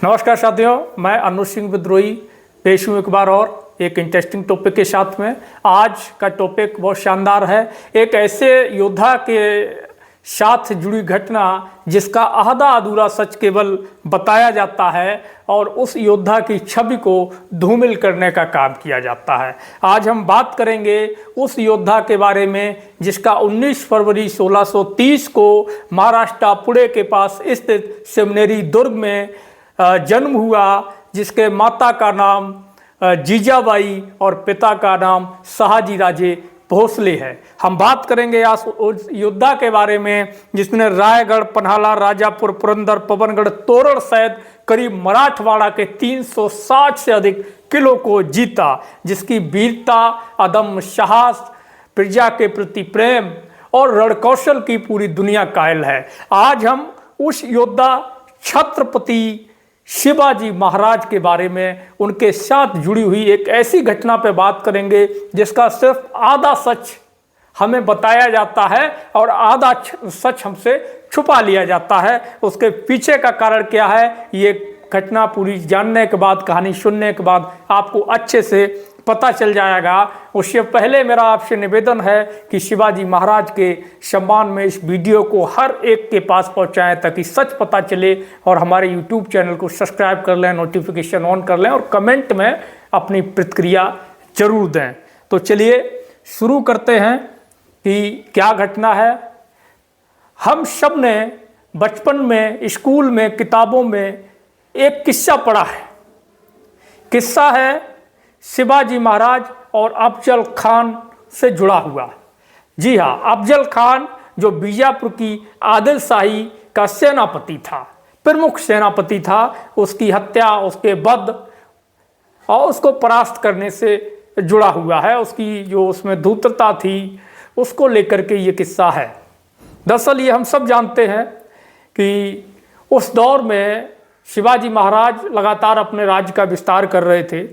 नमस्कार साथियों, मैं अनुज सिंह विद्रोही पेश हूँ एक बार और एक इंटरेस्टिंग टॉपिक के साथ में। आज का टॉपिक बहुत शानदार है। एक ऐसे योद्धा के साथ जुड़ी घटना जिसका आधा अधूरा सच केवल बताया जाता है और उस योद्धा की छवि को धूमिल करने का काम किया जाता है। आज हम बात करेंगे उस योद्धा के बारे में जिसका 19 फरवरी 1630 को महाराष्ट्र पुणे के पास स्थित सिमनेरी दुर्ग में जन्म हुआ, जिसके माता का नाम जीजाबाई और पिता का नाम शहाजी राजे भोसले है। हम बात करेंगे उस योद्धा के बारे में जिसने रायगढ़, पन्हाला, राजापुर, पुरंदर, पवनगढ़, तोरण सहित करीब मराठवाड़ा के 360 से अधिक किलों को जीता, जिसकी वीरता, अदम्य साहस, प्रजा के प्रति प्रेम और रणकौशल की पूरी दुनिया कायल है। आज हम उस योद्धा छत्रपति शिवाजी महाराज के बारे में, उनके साथ जुड़ी हुई एक ऐसी घटना पर बात करेंगे जिसका सिर्फ आधा सच हमें बताया जाता है और आधा सच हमसे छुपा लिया जाता है। उसके पीछे का कारण क्या है, ये घटना पूरी जानने के बाद, कहानी सुनने के बाद आपको अच्छे से पता चल जाएगा। उससे पहले मेरा आपसे निवेदन है कि शिवाजी महाराज के सम्मान में इस वीडियो को हर एक के पास पहुंचाएं ताकि सच पता चले, और हमारे YouTube चैनल को सब्सक्राइब कर लें, नोटिफिकेशन ऑन कर लें और कमेंट में अपनी प्रतिक्रिया जरूर दें। तो चलिए शुरू करते हैं कि क्या घटना है। हम सब ने बचपन में, स्कूल में, किताबों में एक किस्सा पढ़ा है। किस्सा है शिवाजी महाराज और अफजल खान से जुड़ा हुआ। जी हाँ, अफजल खान जो बीजापुर की आदिल शाही का सेनापति था, प्रमुख सेनापति था, उसकी हत्या, उसके वध और उसको परास्त करने से जुड़ा हुआ है। उसकी जो उसमें धूर्तता थी, उसको लेकर के ये किस्सा है। दरअसल ये हम सब जानते हैं कि उस दौर में शिवाजी महाराज लगातार अपने राज्य का विस्तार कर रहे थे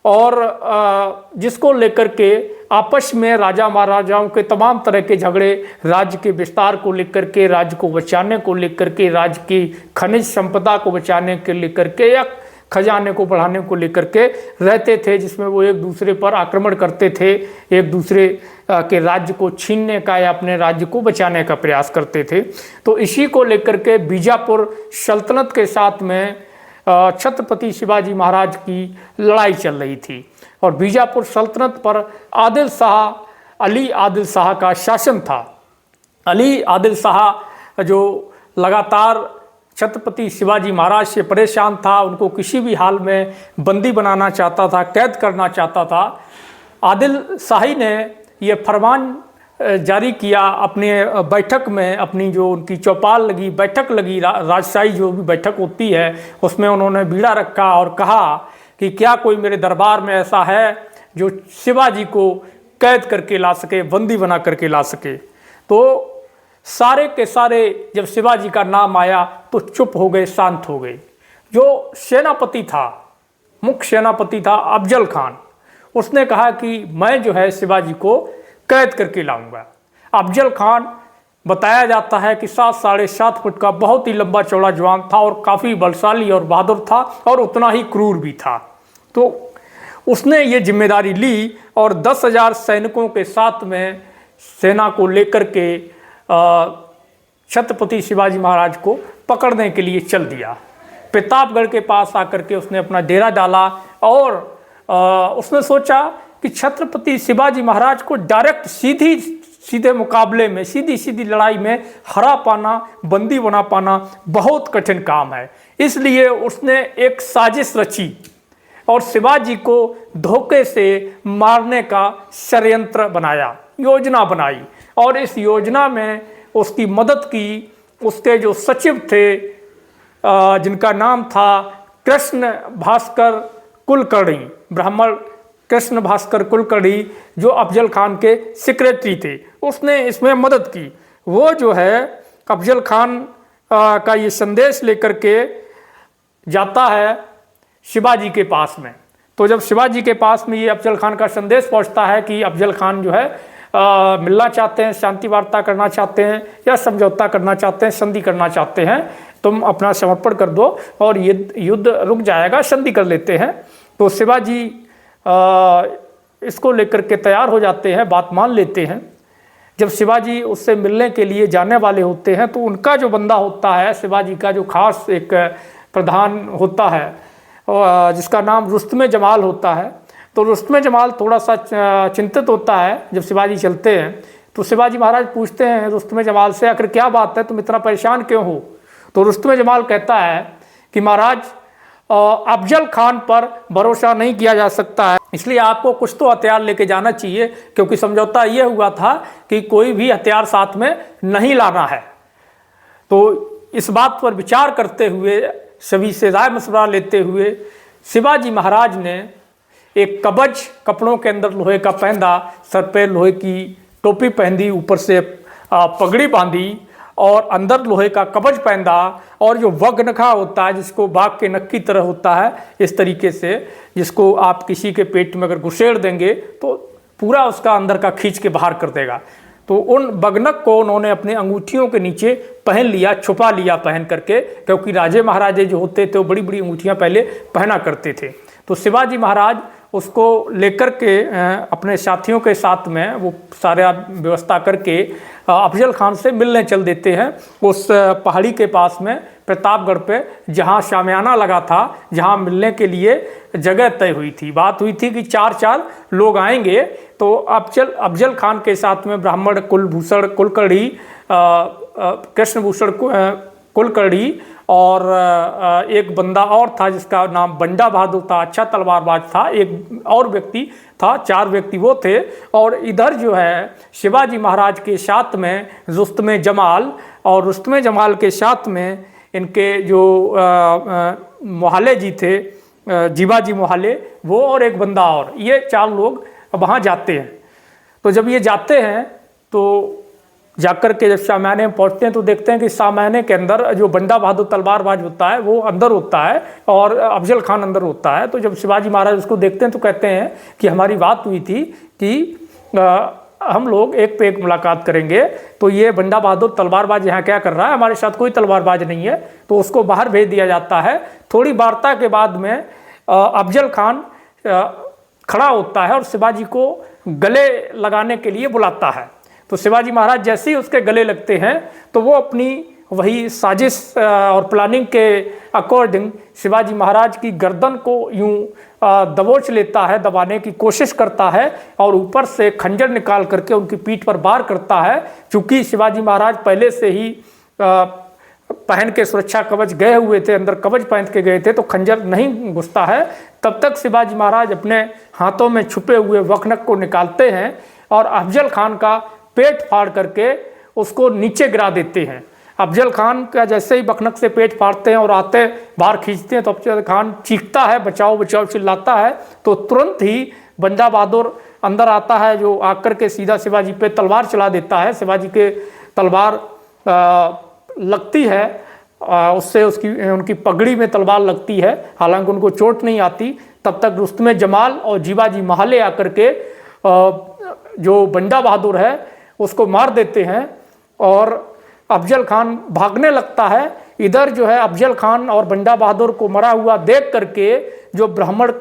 और जिसको लेकर के आपस में राजा महाराजाओं के तमाम तरह के झगड़े, राज्य के विस्तार को लेकर के, राज्य को बचाने को लेकर के, राज्य की खनिज संपदा को बचाने के लेकर के या खजाने को बढ़ाने को लेकर के रहते थे, जिसमें वो एक दूसरे पर आक्रमण करते थे, एक दूसरे के राज्य को छीनने का या अपने राज्य को बचाने का प्रयास करते थे। तो इसी को लेकर के बीजापुर सल्तनत के साथ में छत्रपति शिवाजी महाराज की लड़ाई चल रही थी और बीजापुर सल्तनत पर अली आदिल शाह का शासन था। अली आदिल शाह जो लगातार छत्रपति शिवाजी महाराज से परेशान था, उनको किसी भी हाल में बंदी बनाना चाहता था, कैद करना चाहता था। आदिल शाही ने ये फरमान जारी किया अपने बैठक में, अपनी जो उनकी चौपाल लगी, बैठक लगी, राजशाही जो भी बैठक होती है, उसमें उन्होंने बीड़ा रखा और कहा कि क्या कोई मेरे दरबार में ऐसा है जो शिवाजी को कैद करके ला सके, बंदी बना करके ला सके। तो सारे के सारे जब शिवाजी का नाम आया तो चुप हो गए, शांत हो गए। जो सेनापति था, मुख्य सेनापति था अफजल खान, उसने कहा कि मैं जो है शिवाजी को कैद करके लाऊंगा। अफजल खान बताया जाता है कि 7-7.5 फुट का बहुत ही लंबा चौड़ा जवान था और काफ़ी बलशाली और बहादुर था और उतना ही क्रूर भी था। तो उसने ये जिम्मेदारी ली और 10,000 सैनिकों के साथ में सेना को लेकर के छत्रपति शिवाजी महाराज को पकड़ने के लिए चल दिया। प्रतापगढ़ के पास आकर के उसने अपना डेरा डाला और उसने सोचा कि छत्रपति शिवाजी महाराज को डायरेक्ट सीधे मुकाबले में, सीधी लड़ाई में हरा पाना, बंदी बना पाना बहुत कठिन काम है। इसलिए उसने एक साजिश रची और शिवाजी को धोखे से मारने का षड्यंत्र बनाया, योजना बनाई और इस योजना में उसकी मदद की उसके जो सचिव थे, जिनका नाम था कृष्ण भास्कर कुलकर्णी, ब्राह्मण कृष्ण भास्कर कुलकर्णी, जो अफजल खान के सेक्रेटरी थे, उसने इसमें मदद की। वो जो है अफजल खान का ये संदेश लेकर के जाता है शिवाजी के पास में। तो जब शिवाजी के पास में ये अफजल खान का संदेश पहुंचता है कि अफजल खान जो है मिलना चाहते हैं, शांति वार्ता करना चाहते हैं या समझौता करना चाहते हैं, संधि करना चाहते हैं, तुम अपना समर्पण कर दो और युद्ध रुक जाएगा, संधि कर लेते हैं। तो शिवाजी इसको लेकर के तैयार हो जाते हैं, बात मान लेते हैं। जब शिवाजी उससे मिलने के लिए जाने वाले होते हैं तो उनका जो बंदा होता है, शिवाजी का जो खास एक प्रधान होता है जिसका नाम रुस्तमे जमाल होता है, तो रुस्तमे जमाल थोड़ा सा चिंतित होता है। जब शिवाजी चलते हैं तो शिवाजी महाराज पूछते हैं रुस्तमे जमाल से, आखिर क्या बात है, तुम इतना परेशान क्यों हो? तो रुस्तमे जमाल कहता है कि महाराज अफजल खान पर भरोसा नहीं किया जा सकता है, इसलिए आपको कुछ तो हथियार लेके जाना चाहिए, क्योंकि समझौता ये हुआ था कि कोई भी हथियार साथ में नहीं लाना है। तो इस बात पर विचार करते हुए, सभी से राय मशवरा लेते हुए शिवाजी महाराज ने एक कवच कपड़ों के अंदर लोहे का पहना, सर पे लोहे की टोपी पहनी, ऊपर से पगड़ी बांधी और अंदर लोहे का कवच पहना, और जो वग्नखा होता है जिसको बाघ के नख की तरह होता है, इस तरीके से जिसको आप किसी के पेट में अगर घुसेड़ देंगे तो पूरा उसका अंदर का खींच के बाहर कर देगा। तो उन बगनक को उन्होंने अपने अंगूठियों के नीचे पहन लिया, छुपा लिया पहन करके, क्योंकि राजे महाराजे जो होते थे वो बड़ी बड़ी अंगूठियाँ पहले पहना करते थे। तो शिवाजी महाराज उसको लेकर के अपने साथियों के साथ में वो सारा व्यवस्था करके अफजल खान से मिलने चल देते हैं उस पहाड़ी के पास में प्रतापगढ़ पे, जहाँ शामियाना लगा था, जहाँ मिलने के लिए जगह तय हुई थी। बात हुई थी कि 4 लोग आएंगे। तो अफजल खान के साथ में ब्राह्मण कुलभूषण कुलकर्णी, कृष्णभूषण कुलकर्णी और एक बंदा और था जिसका नाम बंडा बहादुर था, अच्छा तलवारबाज था, एक और व्यक्ति था, 4 व्यक्ति वो थे। और इधर जो है शिवाजी महाराज के साथ में रुस्तमे जमाल, और रुस्तमे जमाल के साथ में इनके जो मोहाले जी थे, जीवाजी मोहाले, वो और एक बंदा और, ये 4 लोग वहाँ जाते हैं। तो जब ये जाते हैं तो जाकर के जब शामियाने में पहुँचते हैं तो देखते हैं कि शामियाने के अंदर जो बंडा बहादुर तलवारबाज होता है वो अंदर होता है और अफजल खान अंदर होता है। तो जब शिवाजी महाराज उसको देखते हैं तो कहते हैं कि हमारी बात हुई थी कि हम लोग एक पे एक मुलाकात करेंगे, तो ये बंडा बहादुर तलवारबाज यहाँ क्या कर रहा है, हमारे साथ कोई तलवारबाज नहीं है। तो उसको बाहर भेज दिया जाता है। थोड़ी वार्ता के बाद में अफजल खान खड़ा होता है और शिवाजी को गले लगाने के लिए बुलाता है। तो शिवाजी महाराज जैसे ही उसके गले लगते हैं तो वो अपनी वही साजिश और प्लानिंग के अकॉर्डिंग शिवाजी महाराज की गर्दन को यूं दबोच लेता है, दबाने की कोशिश करता है और ऊपर से खंजर निकाल करके उनकी पीठ पर वार करता है। चूँकि शिवाजी महाराज पहले से ही पहन के सुरक्षा कवच गए हुए थे, अंदर कवच पहन के गए थे, तो खंजर नहीं घुसता है। तब तक शिवाजी महाराज अपने हाथों में छुपे हुए वखनक को निकालते हैं और अफजल खान का पेट फाड़ करके उसको नीचे गिरा देते हैं। अफजल खान का जैसे ही बखनक से पेट फाड़ते हैं और आते बाहर खींचते हैं तो अफजल खान चीखता है, बचाओ बचाओ चिल्लाता है। तो तुरंत ही बंडा बहादुर अंदर आता है, जो आकर के सीधा शिवाजी पे तलवार चला देता है। शिवाजी के तलवार लगती है, उससे उनकी पगड़ी में तलवार लगती है, हालांकि उनको चोट नहीं आती। तब तक रुस्तमे जमाल और जीवाजी महाले आकर के जो बंडा बहादुर है उसको मार देते हैं और अफजल खान भागने लगता है। इधर जो है अफजल खान और बंडा बहादुर को मरा हुआ देख करके जो ब्राह्मण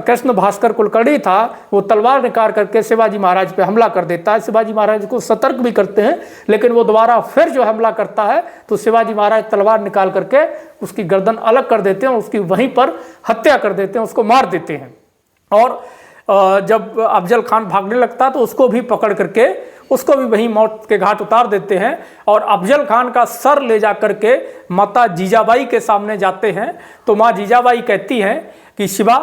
कृष्ण भास्कर कुलकर्णी था वो तलवार निकाल करके शिवाजी महाराज पे हमला कर देता है। शिवाजी महाराज को सतर्क भी करते हैं, लेकिन वो दोबारा फिर जो हमला करता है तो शिवाजी महाराज तलवार निकाल करके उसकी गर्दन अलग कर देते हैं और उसकी वहीं पर हत्या कर देते हैं, उसको मार देते हैं। और जब अफजल खान भागने लगता तो उसको भी पकड़ करके उसको भी वहीं मौत के घाट उतार देते हैं और अफजल खान का सर ले जा करके माता जीजाबाई के सामने जाते हैं। तो माँ जीजाबाई कहती हैं कि शिवा,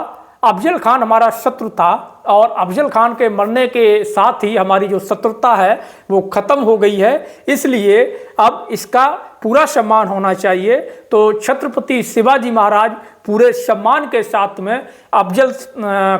अफजल खान हमारा शत्रु था और अफजल खान के मरने के साथ ही हमारी जो शत्रुता है वो ख़त्म हो गई है, इसलिए अब इसका पूरा सम्मान होना चाहिए। तो छत्रपति शिवाजी महाराज पूरे सम्मान के साथ में अफजल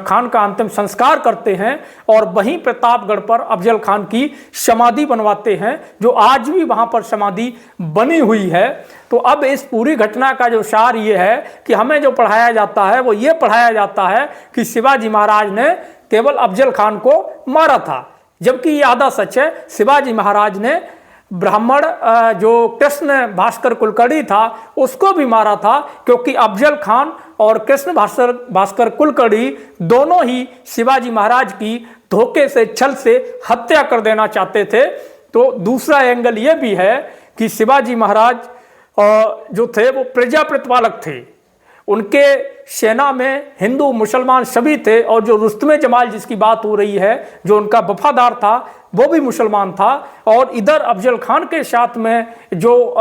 खान का अंतिम संस्कार करते हैं और वहीं प्रतापगढ़ पर अफजल खान की समाधि बनवाते हैं, जो आज भी वहाँ पर समाधि बनी हुई है। तो अब इस पूरी घटना का जो सार ये है कि हमें जो पढ़ाया जाता है वो ये पढ़ाया जाता है कि शिवाजी महाराज ने केवल अफजल खान को मारा था, जबकि ये आधा सच है। शिवाजी महाराज ने ब्राह्मण जो कृष्ण भास्कर कुलकर्णी था उसको भी मारा था, क्योंकि अफजल खान और कृष्ण भास्कर कुलकर्णी दोनों ही शिवाजी महाराज की धोखे से, छल से हत्या कर देना चाहते थे। तो दूसरा एंगल ये भी है कि शिवाजी महाराज जो थे वो प्रजा प्रतिपालक थे, उनके सेना में हिंदू मुसलमान सभी थे, और जो रुस्तमे जमाल जिसकी बात हो रही है, जो उनका वफादार था, वो भी मुसलमान था, और इधर अफजल खान के साथ में जो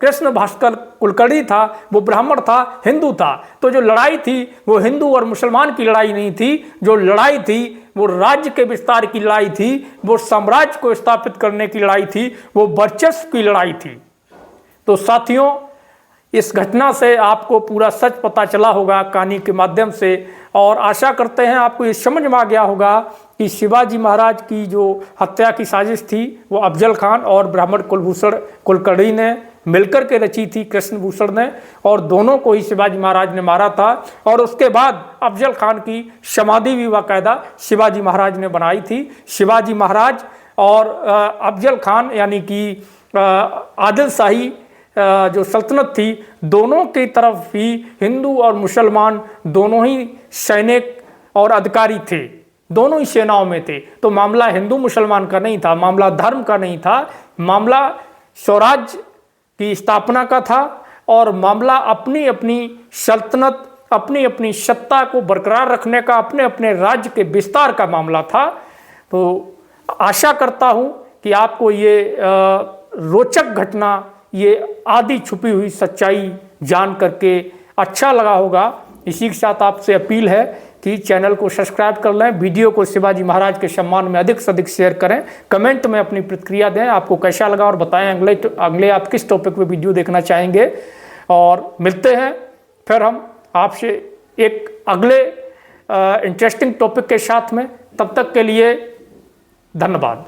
कृष्ण भास्कर कुलकर्णी था वो ब्राह्मण था, हिंदू था। तो जो लड़ाई थी वो हिंदू और मुसलमान की लड़ाई नहीं थी, जो लड़ाई थी वो राज्य के विस्तार की लड़ाई थी, वो साम्राज्य को स्थापित करने की लड़ाई थी, वो वर्चस्व की लड़ाई थी। तो साथियों, इस घटना से आपको पूरा सच पता चला होगा कहानी के माध्यम से, और आशा करते हैं आपको ये समझ में आ गया होगा कि शिवाजी महाराज की जो हत्या की साजिश थी वो अफजल खान और ब्राह्मण कुलभूषण कुलकर्णी ने मिलकर के रची थी, कृष्णभूषण ने, और दोनों को ही शिवाजी महाराज ने मारा था। और उसके बाद अफजल खान की समाधि भी बाकायदा शिवाजी महाराज ने बनाई थी। शिवाजी महाराज और अफजल खान यानी कि आदिल शाही जो सल्तनत थी, दोनों की तरफ ही हिंदू और मुसलमान दोनों ही सैनिक और अधिकारी थे, दोनों ही सेनाओं में थे। तो मामला हिंदू मुसलमान का नहीं था, मामला धर्म का नहीं था, मामला स्वराज्य की स्थापना का था, और मामला अपनी अपनी सल्तनत, अपनी अपनी सत्ता को बरकरार रखने का, अपने अपने राज्य के विस्तार का मामला था। तो आशा करता हूँ कि आपको ये रोचक घटना, ये आधी छुपी हुई सच्चाई जान करके अच्छा लगा होगा। इसी के साथ आपसे अपील है कि चैनल को सब्सक्राइब कर लें, वीडियो को शिवाजी महाराज के सम्मान में अधिक से अधिक शेयर करें, कमेंट में अपनी प्रतिक्रिया दें, आपको कैसा लगा, और बताएं अगले आप किस टॉपिक पे वीडियो देखना चाहेंगे। और मिलते हैं फिर हम आपसे एक अगले इंटरेस्टिंग टॉपिक के साथ में। तब तक के लिए धन्यवाद।